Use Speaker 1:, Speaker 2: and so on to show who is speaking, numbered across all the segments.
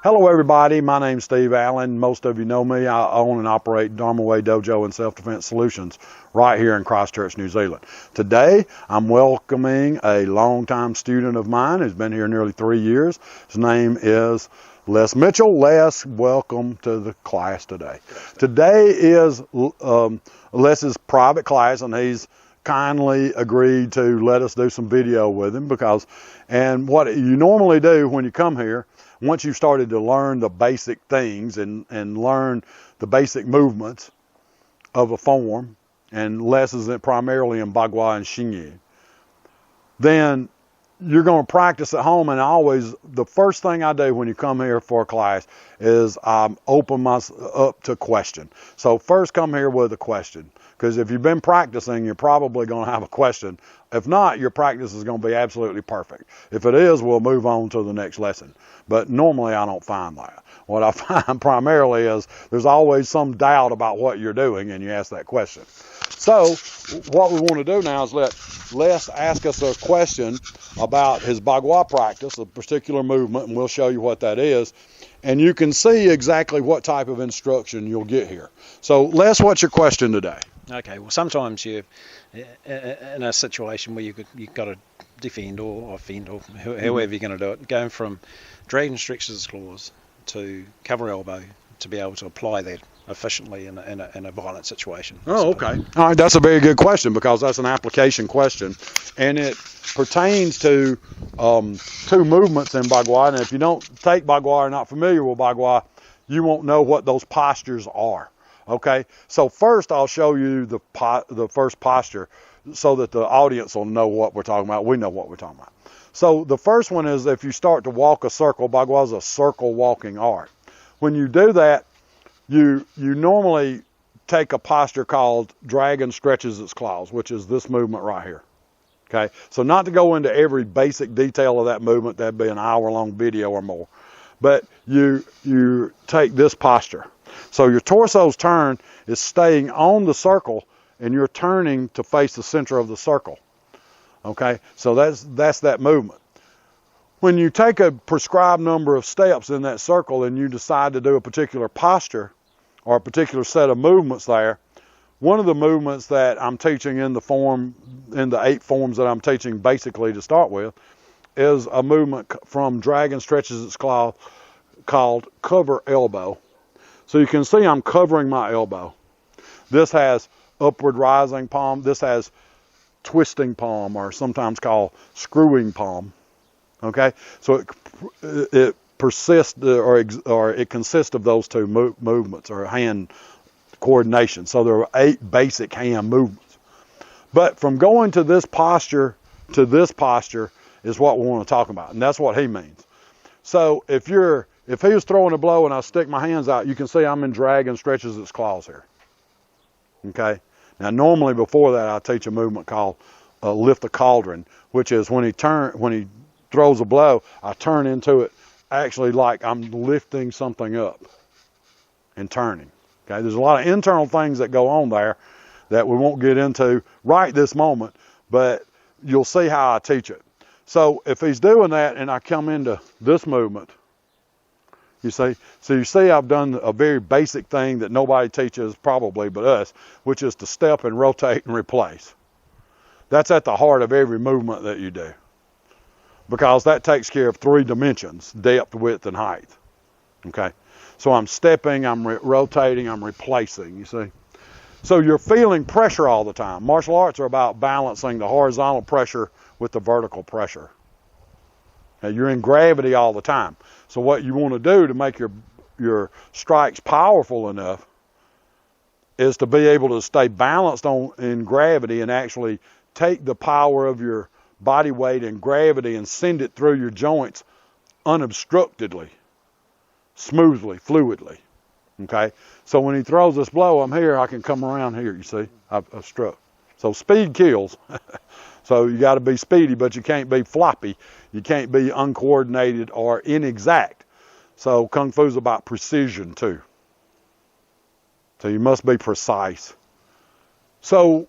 Speaker 1: Hello everybody, my name's Steve Allen. Most of you know me. I own and operate Dharma Way Dojo and Self-Defense Solutions right here in Christchurch, New Zealand. Today, I'm welcoming a longtime student of mine who's been here nearly 3 years. His name is Les Mitchell. Les, welcome to the class today. Today is Les's private class, and he's kindly agreed to let us do some video with him and what you normally do when you come here, once you've started to learn the basic things and learn the basic movements of a form, and lessons primarily in Bagua and Xingyi, then you're going to practice at home. And always, the first thing I do when you come here for a class is I open myself up to question. So first come here with a question, because if you've been practicing, you're probably going to have a question. If not, your practice is going to be absolutely perfect. If it is, we'll move on to the next lesson. But normally I don't find that. What I find primarily is there's always some doubt about what you're doing, and you ask that question. So what we want to do now is let Les ask us a question about his Bagua practice, a particular movement, and we'll show you what that is. And you can see exactly what type of instruction you'll get here. So Les, what's your question today?
Speaker 2: Okay, well, sometimes you're in a situation where you've got to defend or offend, or however you're going to do it, going from drag and stretch his claws to cover elbow to be able to apply that efficiently in a violent situation.
Speaker 1: Oh, okay. All right, that's a very good question, because that's an application question, and it pertains to two movements in Bagua. And if you don't take Bagua or are not familiar with Bagua, you won't know what those postures are. Okay, so first I'll show you the first posture so that the audience will know what we're talking about. We know what we're talking about. So the first one is if you start to walk a circle. Bagua is a circle walking art. When you do that, you normally take a posture called dragon stretches its claws, which is this movement right here. Okay, so not to go into every basic detail of that movement, that'd be an hour-long video or more, but you take this posture. So your torso's turn is staying on the circle, and you're turning to face the center of the circle. Okay, so that's that movement. When you take a prescribed number of steps in that circle and you decide to do a particular posture or a particular set of movements there, one of the movements that I'm teaching in the 8 forms that I'm teaching basically to start with, is a movement from dragon stretches its claw called cover elbow. So you can see I'm covering my elbow. This has upward rising palm. This has twisting palm, or sometimes called screwing palm. Okay, so it persists, or it consists of those two movements, or hand coordination. So there are 8 basic hand movements. But from going to this posture is what we want to talk about, and that's what he means. So if he was throwing a blow and I stick my hands out, you can see I'm in drag and stretches its claws here. Okay. Now normally before that I teach a movement called lift the cauldron, which is when he throws a blow, I turn into it actually like I'm lifting something up and turning. Okay. There's a lot of internal things that go on there that we won't get into right this moment, but you'll see how I teach it. So if he's doing that and I come into this movement, you see I've done a very basic thing that nobody teaches probably but us, which is to step and rotate and replace. That's at the heart of every movement that you do, because that takes care of 3 dimensions: depth, width, and height. Okay, so I'm stepping, I'm rotating, I'm replacing, you see. So you're feeling pressure all the time. Martial arts are about balancing the horizontal pressure with the vertical pressure. Now, you're in gravity all the time. So what you want to do to make your strikes powerful enough is to be able to stay balanced in gravity and actually take the power of your body weight and gravity and send it through your joints unobstructedly, smoothly, fluidly. Okay? So when he throws this blow, I'm here, I can come around here, you see. I've struck. So speed kills. So you got to be speedy, but you can't be floppy. You can't be uncoordinated or inexact. So Kung Fu's about precision too. So you must be precise. So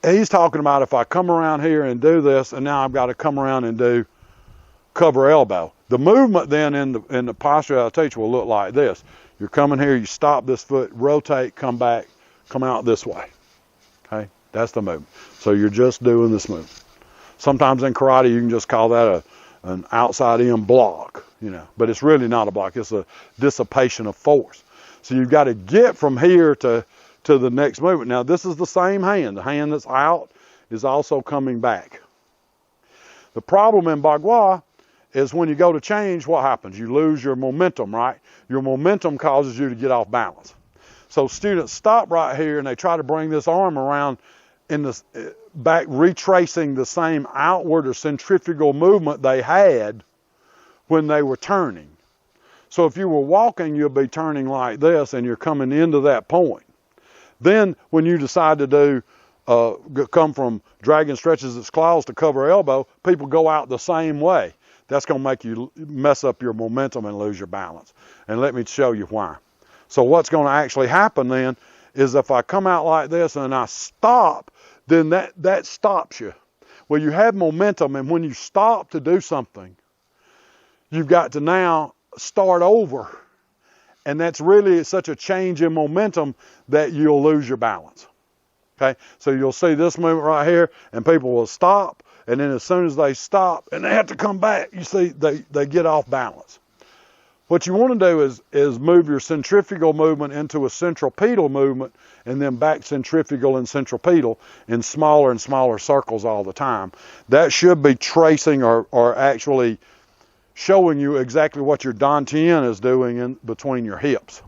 Speaker 1: he's talking about if I come around here and do this, and now I've got to come around and do cover elbow. The movement then in the posture I'll teach will look like this. You're coming here, you stop this foot, rotate, come back, come out this way. Okay, that's the movement. So you're just doing this movement. Sometimes in karate you can just call that an outside in block, you know, but it's really not a block. It's a dissipation of force. So you've got to get from here to the next movement. Now this is the same hand. The hand that's out is also coming back. The problem in Bagua is when you go to change, what happens? You lose your momentum, right? Your momentum causes you to get off balance. So students stop right here and they try to bring this arm around in this back, retracing the same outward or centrifugal movement they had when they were turning. So if you were walking, you'll be turning like this and you're coming into that point. Then when you decide to do come from dragon stretches its claws to cover elbow, people go out the same way. That's going to make you mess up your momentum and lose your balance. And let me show you why. So what's going to actually happen then is if I come out like this and I stop, then that stops you. Well, you have momentum, and when you stop to do something, you've got to now start over. And that's really such a change in momentum that you'll lose your balance. Okay, so you'll see this movement right here, and people will stop, and then as soon as they stop, and they have to come back, you see they get off balance. What you want to do is move your centrifugal movement into a centripetal movement, and then back centrifugal and centripetal in smaller and smaller circles all the time. That should be tracing or actually showing you exactly what your dantian is doing in between your hips.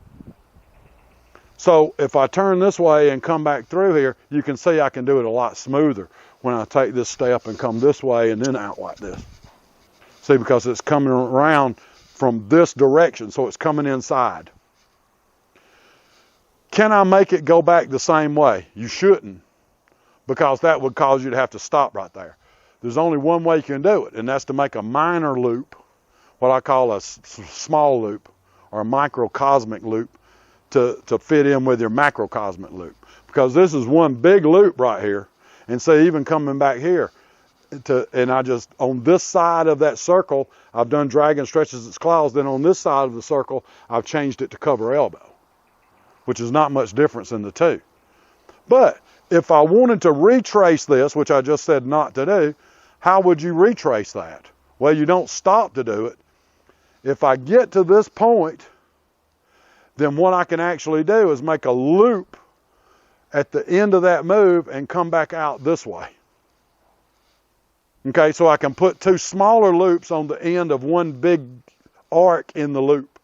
Speaker 1: So if I turn this way and come back through here, you can see I can do it a lot smoother when I take this step and come this way and then out like this. See, because it's coming around from this direction, so it's coming inside. Can I make it go back the same way? You shouldn't, because that would cause you to have to stop right there. There's only one way you can do it, and that's to make a minor loop, what I call a small loop or a microcosmic loop, to fit in with your macrocosmic loop. Because this is one big loop right here, and so even coming back here, and I just, on this side of that circle, I've done dragon stretches its claws, then on this side of the circle, I've changed it to cover elbow, which is not much difference in the two. But if I wanted to retrace this, which I just said not to do, how would you retrace that? Well, you don't stop to do it. If I get to this point, then what I can actually do is make a loop at the end of that move and come back out this way. Okay, so I can put two smaller loops on the end of one big arc in the loop.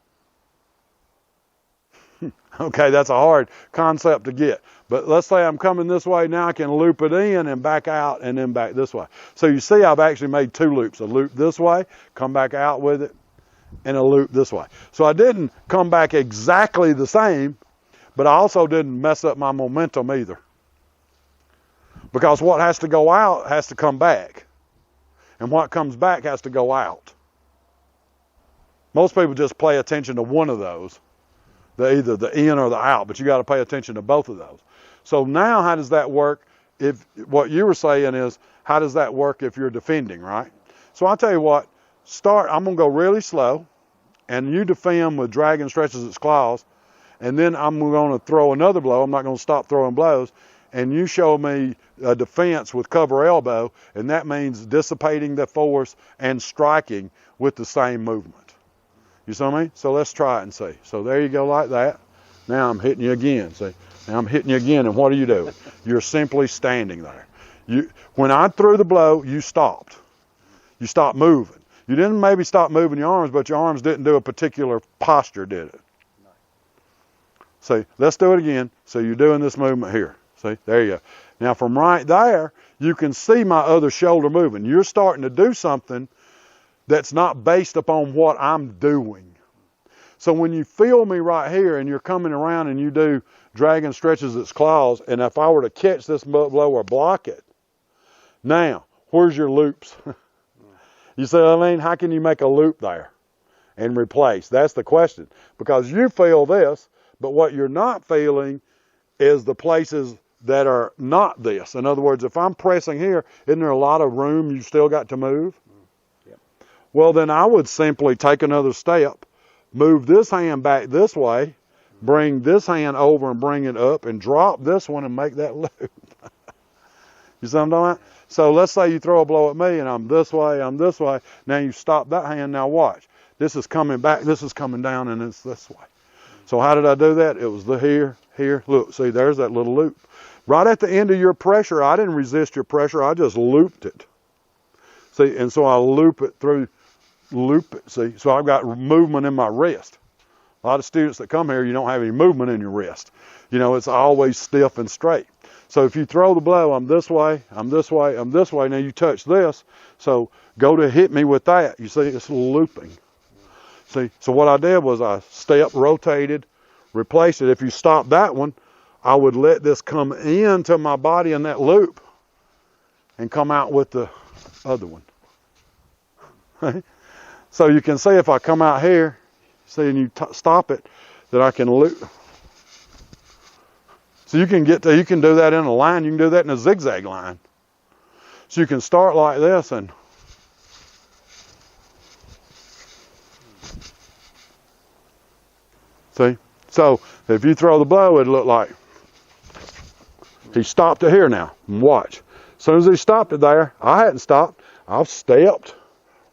Speaker 1: Okay, that's a hard concept to get. But let's say I'm coming this way, now I can loop it in and back out and then back this way. So you see I've actually made two loops. A loop this way, come back out with it, and a loop this way. So I didn't come back exactly the same, but I also didn't mess up my momentum either. Because what has to go out has to come back. And what comes back has to go out. Most people just pay attention to one of those, either the in or the out, but you got to pay attention to both of those. So now how does that work? If what you were saying is, how does that work if you're defending, right? So I'll tell you what, I'm going to go really slow, and you defend with dragon stretches its claws, and then I'm going to throw another blow. I'm not going to stop throwing blows. And you show me a defense with cover elbow, and that means dissipating the force and striking with the same movement. You see what I mean? So let's try it and see. So there you go like that. Now I'm hitting you again. See? Now I'm hitting you again, and what are you doing? You're simply standing there. When I threw the blow, you stopped. You stopped moving. You didn't maybe stop moving your arms, but your arms didn't do a particular posture, did it? See, let's do it again. So you're doing this movement here. See, there you go. Now from right there, you can see my other shoulder moving. You're starting to do something that's not based upon what I'm doing. So when you feel me right here and you're coming around and you do dragon stretches its claws, and if I were to catch this blow or block it, now, where's your loops? You see what I mean? How can you make a loop there and replace? That's the question. Because you feel this, but what you're not feeling is the places that are not this. In other words, if I'm pressing here, isn't there a lot of room you still got to move? Yep. Well, then I would simply take another step, move this hand back this way, bring this hand over and bring it up, and drop this one and make that loop. You see what I'm talking about? So let's say you throw a blow at me and I'm this way. Now you stop that hand. Now watch. This is coming back. This is coming down, and it's this way. So how did I do that? It was the here. Look, see, there's that little loop. Right at the end of your pressure, I didn't resist your pressure. I just looped it. See, and so I loop it. See, so I've got movement in my wrist. A lot of students that come here, you don't have any movement in your wrist. You know, it's always stiff and straight. So if you throw the blow, I'm this way. Now you touch this. So go to hit me with that. You see, it's looping. See, so what I did was I stepped, rotated, replaced it. If you stop that one, I would let this come into my body in that loop and come out with the other one. So you can see if I come out here, see, and you stop it, that I can loop. So you can do that in a line. You can do that in a zigzag line. So you can start like this and see. So if you throw the blow, it'd look like he stopped it here now. And watch. As soon as he stopped it there, I hadn't stopped. I've stepped,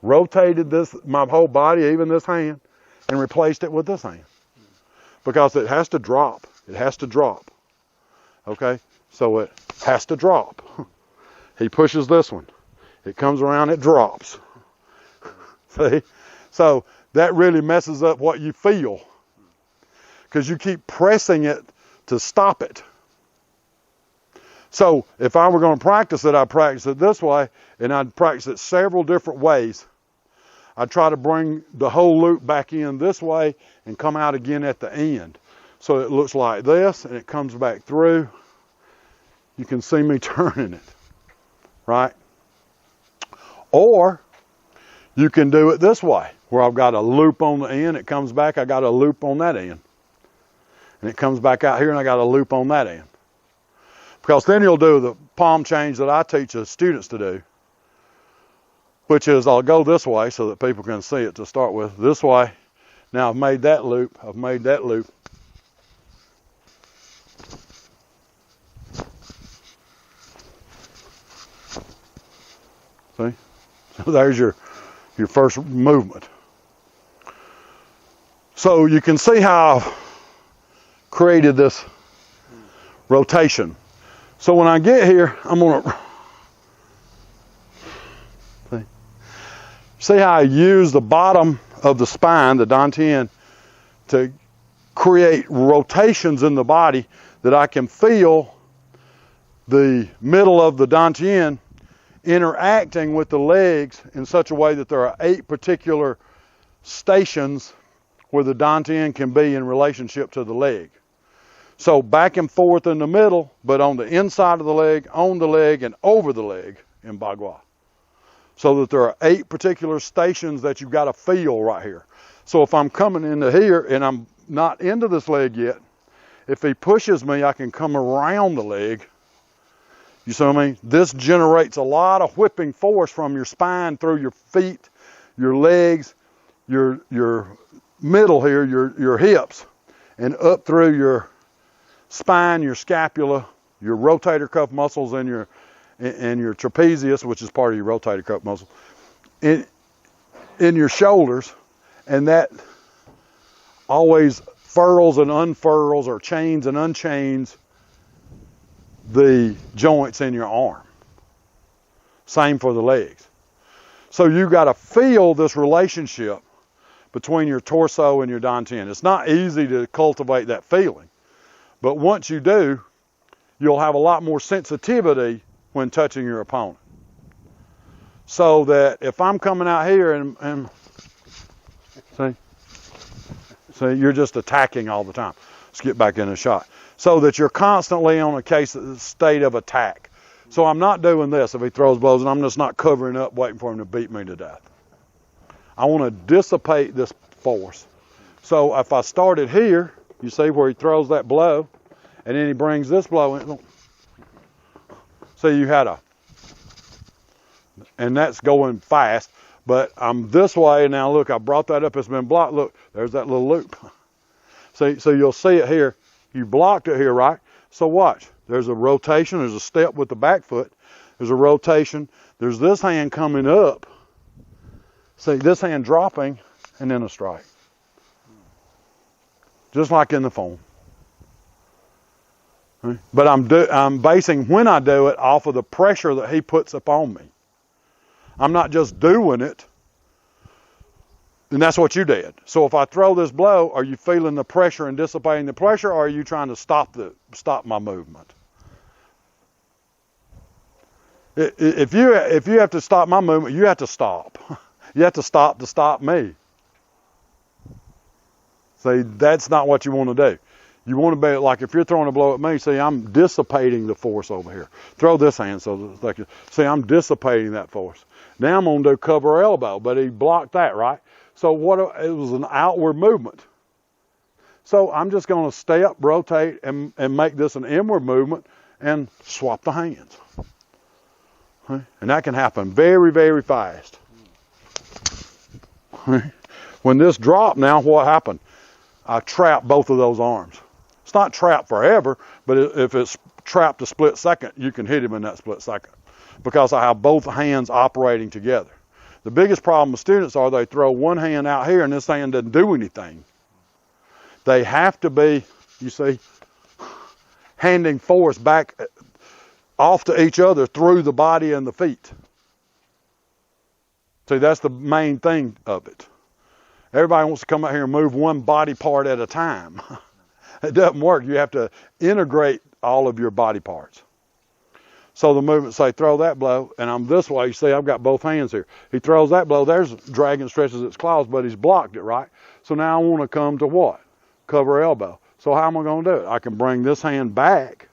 Speaker 1: rotated this, my whole body, even this hand, and replaced it with this hand. Because it has to drop. It has to drop. Okay? So it has to drop. He pushes this one. It comes around, it drops. See? So that really messes up what you feel. Because you keep pressing it to stop it. So if I were going to practice it, I'd practice it this way, and I'd practice it several different ways. I'd try to bring the whole loop back in this way and come out again at the end. So it looks like this, and it comes back through. You can see me turning it, right? Or you can do it this way, where I've got a loop on the end, it comes back, I got a loop on that end. And it comes back out here, and I got a loop on that end. Because then you'll do the palm change that I teach the students to do, which is I'll go this way so that people can see it to start with. This way. Now I've made that loop. See? So there's your first movement. So you can see how I've created this rotation. So when I get here, I'm going to see how I use the bottom of the spine, the dantian, to create rotations in the body that I can feel the middle of the dantian interacting with the legs in such a way that there are 8 particular stations where the dantian can be in relationship to the leg. So back and forth in the middle, but on the inside of the leg, on the leg, and over the leg in Bagua. So that there are 8 particular stations that you've got to feel right here. So if I'm coming into here and I'm not into this leg yet, if he pushes me, I can come around the leg. You see what I mean? This generates a lot of whipping force from your spine through your feet, your legs, your middle here, your hips, and up through your spine, your scapula, your rotator cuff muscles, and your trapezius, which is part of your rotator cuff muscle, in your shoulders, and that always furls and unfurls or chains and unchains the joints in your arm. Same for the legs. So you got to feel this relationship between your torso and your dantian. It's not easy to cultivate that feeling. But once you do, you'll have a lot more sensitivity when touching your opponent. So that if I'm coming out here and see, you're just attacking all the time. Let's get back in the shot. So that you're constantly on a state of attack. So I'm not doing this if he throws blows, and I'm just not covering up waiting for him to beat me to death. I want to dissipate this force. So if I started here, you see where he throws that blow, and then he brings this blow in. So you had and that's going fast, But I'm this way, and now look, I brought that up, it's been blocked. Look, there's that little loop. See, so you'll see it here. You blocked it here, right? So watch, there's a rotation, there's a step with the back foot, there's a rotation, there's this hand coming up. See, this hand dropping, and then a strike. Just like in the form. But I'm basing when I do it off of the pressure that he puts upon me. I'm not just doing it, and that's what you did. So if I throw this blow, are you feeling the pressure and dissipating the pressure, or are you trying to stop my movement? If you have to stop my movement, you have to stop. You have to stop me. See, that's not what you want to do. You want to be like, if you're throwing a blow at me, see, I'm dissipating the force over here. Throw this hand so that, see, I'm dissipating that force. Now I'm going to do cover elbow, but he blocked that, right? So it was an outward movement. So I'm just going to step, rotate, and make this an inward movement and swap the hands. And that can happen very, very fast. When this dropped now, what happened? I trapped both of those arms. It's not trapped forever, but if it's trapped a split second, you can hit him in that split second because I have both hands operating together. The biggest problem with students are they throw one hand out here and this hand doesn't do anything. They have to be, you see, handing force back off to each other through the body and the feet. See, that's the main thing of it. Everybody wants to come out here and move one body part at a time. It doesn't work. You have to integrate all of your body parts. So the movement, say, throw that blow, and I'm this way. You see, I've got both hands here. He throws that blow. There's dragging, stretches its claws, but he's blocked it, right? So now I want to come to what? Cover elbow. So how am I going to do it? I can bring this hand back.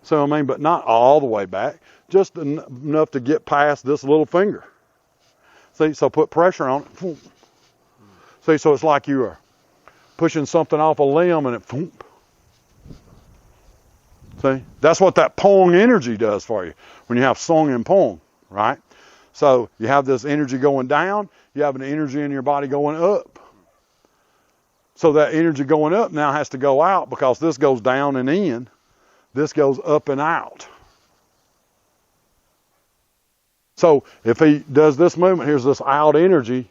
Speaker 1: So I mean, but not all the way back, just enough to get past this little finger. See, so put pressure on it. See, so it's like you are pushing something off a limb and it, see, that's what that pong energy does for you when you have song and pong, right? So you have this energy going down, you have an energy in your body going up. So that energy going up now has to go out because this goes down and in, this goes up and out. So if he does this movement, here's this out energy,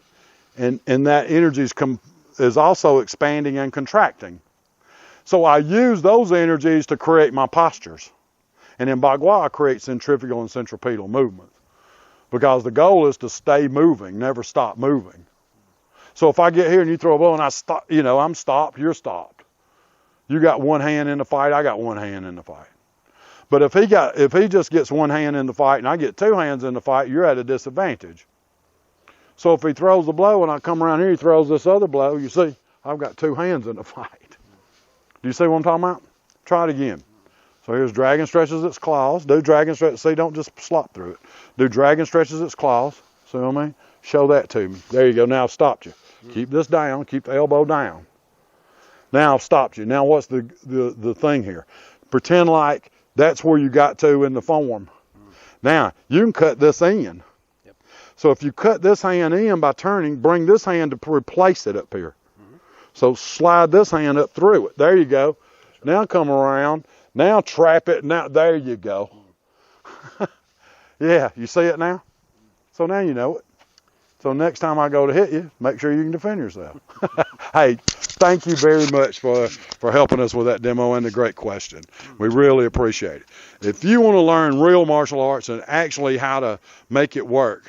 Speaker 1: and that energy is also expanding and contracting. So I use those energies to create my postures. And in Bagua, I create centrifugal and centripetal movements. Because the goal is to stay moving, never stop moving. So if I get here and you throw a blow and I stop, I'm stopped, you're stopped. You got one hand in the fight, I got one hand in the fight. But if he just gets one hand in the fight and I get two hands in the fight, you're at a disadvantage. So if he throws the blow and I come around here, he throws this other blow, you see, I've got two hands in the fight. Do you see what I'm talking about? Try it again. So here's dragon stretches its claws. Do dragon stretch. See, don't just slop through it. Do dragon stretches its claws. See what I mean? Show that to me. There you go. Now I've stopped you. Keep this down. Keep the elbow down. Now I've stopped you. Now what's the thing here? Pretend like that's where you got to in the form. Now you can cut this in. So if you cut this hand in by turning, bring this hand to replace it up here. So slide this hand up through it. There you go. Now come around. Now trap it. Now there you go. Yeah, you see it now? So now you know it. So next time I go to hit you, make sure you can defend yourself. Hey, thank you very much for helping us with that demo and the great question. We really appreciate it. If you want to learn real martial arts and actually how to make it work,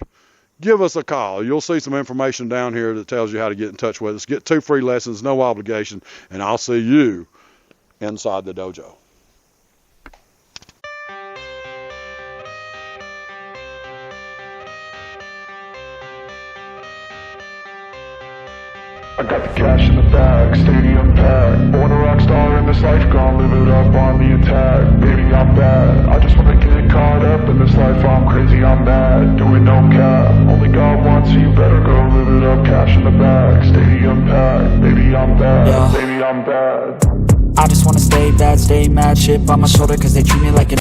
Speaker 1: give us a call. You'll see some information down here that tells you how to get in touch with us. Get 2 free lessons, no obligation, and I'll see you inside the dojo.
Speaker 3: I got the cash in the bag, stadium packed. Born a rock star in this life, gonna live it up on the attack. Baby, I'm bad, I just wanna get caught up in this life. I'm crazy, I'm mad, doing no cap. Only God wants you, better go live it up. Cash in the bag, stadium packed. Baby, I'm bad, yeah. Baby, I'm bad.
Speaker 4: I just wanna stay bad, stay mad. Chip on my shoulder cause they treat me like an